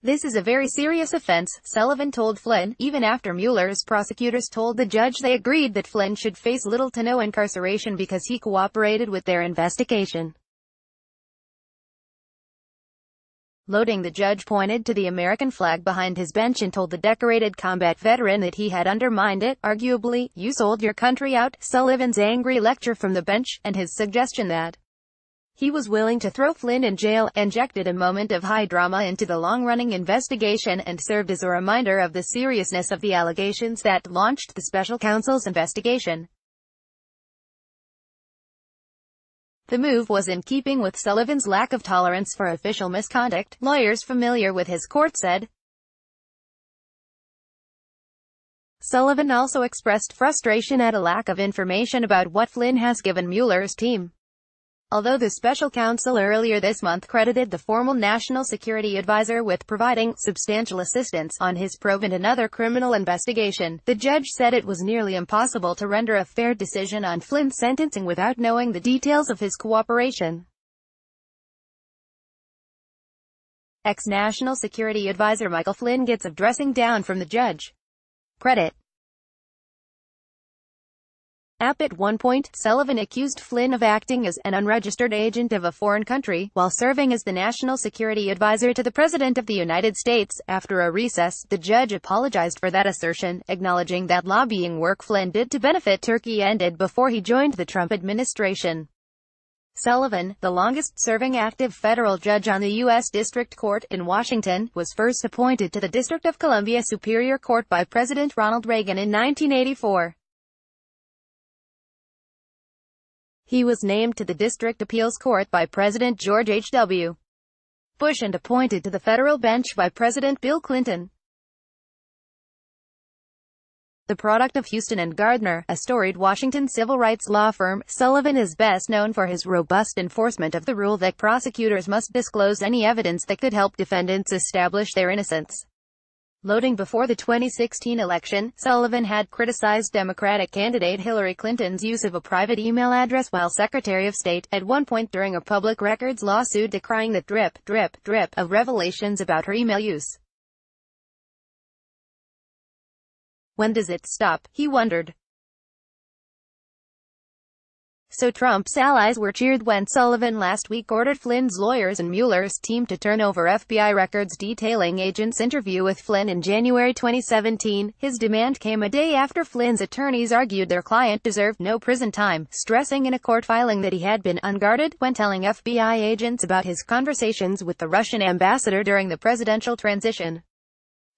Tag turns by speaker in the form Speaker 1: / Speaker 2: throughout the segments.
Speaker 1: "This is a very serious offense," Sullivan told Flynn, even after Mueller's prosecutors told the judge they agreed that Flynn should face little to no incarceration because he cooperated with their investigation. Loading, the judge pointed to the American flag behind his bench and told the decorated combat veteran that he had undermined it. "Arguably, you sold your country out." Sullivan's angry lecture from the bench, and his suggestion that he was willing to throw Flynn in jail, injected a moment of high drama into the long-running investigation, and served as a reminder of the seriousness of the allegations that launched the special counsel's investigation. The move was in keeping with Sullivan's lack of tolerance for official misconduct, lawyers familiar with his court said. Sullivan also expressed frustration at a lack of information about what Flynn has given Mueller's team. Although the special counsel earlier this month credited the former national security advisor with providing substantial assistance on his probe and another criminal investigation, the judge said it was nearly impossible to render a fair decision on Flynn's sentencing without knowing the details of his cooperation. Ex-national security advisor Michael Flynn gets a dressing down from the judge. Credit. At one point, Sullivan accused Flynn of acting as an unregistered agent of a foreign country, while serving as the national security advisor to the President of the United States. After a recess, the judge apologized for that assertion, acknowledging that lobbying work Flynn did to benefit Turkey ended before he joined the Trump administration. Sullivan, the longest-serving active federal judge on the U.S. District Court in Washington, was first appointed to the District of Columbia Superior Court by President Ronald Reagan in 1984. He was named to the District Appeals Court by President George H.W. Bush and appointed to the federal bench by President Bill Clinton. The product of Houston and Gardner, a storied Washington civil rights law firm, Sullivan is best known for his robust enforcement of the rule that prosecutors must disclose any evidence that could help defendants establish their innocence. Loading, before the 2016 election, Sullivan had criticized Democratic candidate Hillary Clinton's use of a private email address while Secretary of State, at one point during a public records lawsuit decrying the drip of revelations about her email use. When does it stop, he wondered. So Trump's allies were cheered when Sullivan last week ordered Flynn's lawyers and Mueller's team to turn over FBI records detailing agents' interview with Flynn in January 2017. His demand came a day after Flynn's attorneys argued their client deserved no prison time, stressing in a court filing that he had been unguarded when telling FBI agents about his conversations with the Russian ambassador during the presidential transition.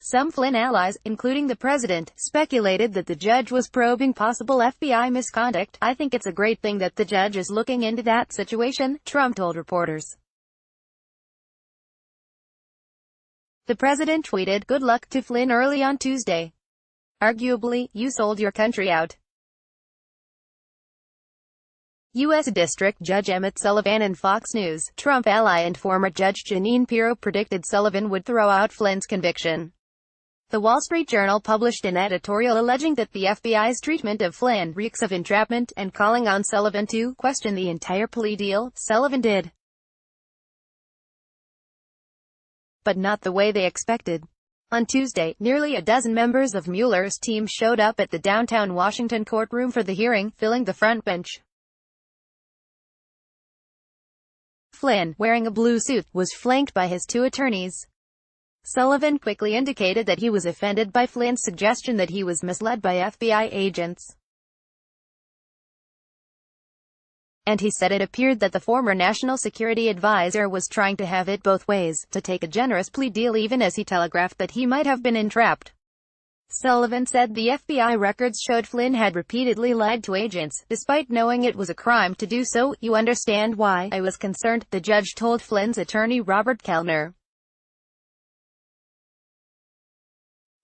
Speaker 1: Some Flynn allies, including the president, speculated that the judge was probing possible FBI misconduct. "I think it's a great thing that the judge is looking into that situation," Trump told reporters. The president tweeted, "Good luck," to Flynn early on Tuesday. Arguably, you sold your country out. U.S. District Judge Emmett Sullivan and Fox News, Trump ally and former Judge Jeanine Pirro predicted Sullivan would throw out Flynn's conviction. The Wall Street Journal published an editorial alleging that the FBI's treatment of Flynn reeks of entrapment, and calling on Sullivan to question the entire plea deal. Sullivan did, but not the way they expected. On Tuesday, nearly a dozen members of Mueller's team showed up at the downtown Washington courtroom for the hearing, filling the front bench. Flynn, wearing a blue suit, was flanked by his two attorneys. Sullivan quickly indicated that he was offended by Flynn's suggestion that he was misled by FBI agents. And he said it appeared that the former national security advisor was trying to have it both ways, to take a generous plea deal even as he telegraphed that he might have been entrapped. Sullivan said the FBI records showed Flynn had repeatedly lied to agents, despite knowing it was a crime to do so. "You understand why I was concerned," the judge told Flynn's attorney Robert Kellner.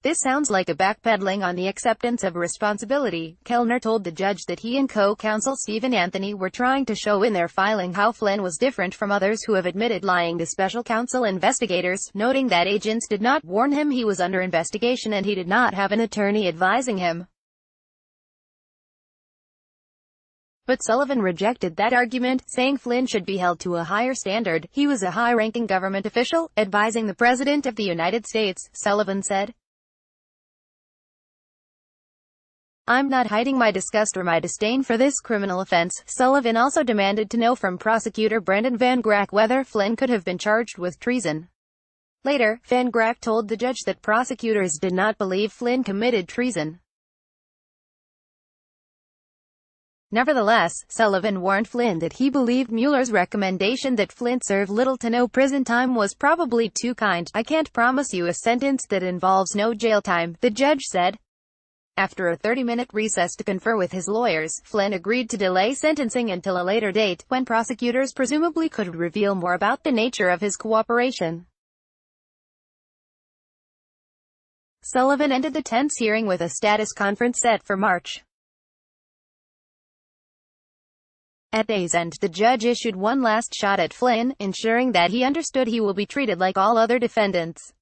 Speaker 1: "This sounds like a backpedaling on the acceptance of responsibility." Kellner told the judge that he and co-counsel Stephen Anthony were trying to show in their filing how Flynn was different from others who have admitted lying to special counsel investigators, noting that agents did not warn him he was under investigation and he did not have an attorney advising him. But Sullivan rejected that argument, saying Flynn should be held to a higher standard. He was a high-ranking government official, advising the President of the United States, Sullivan said. I'm not hiding my disgust or my disdain for this criminal offense. Sullivan also demanded to know from prosecutor Brendan Van Grack whether Flynn could have been charged with treason. Later, Van Grack told the judge that prosecutors did not believe Flynn committed treason. Nevertheless, Sullivan warned Flynn that he believed Mueller's recommendation that Flynn serve little to no prison time was probably too kind. I can't promise you a sentence that involves no jail time, the judge said. After a 30-minute recess to confer with his lawyers, Flynn agreed to delay sentencing until a later date, when prosecutors presumably could reveal more about the nature of his cooperation. Sullivan ended the tense hearing with a status conference set for March. At day's end, the judge issued one last shot at Flynn, ensuring that he understood he will be treated like all other defendants.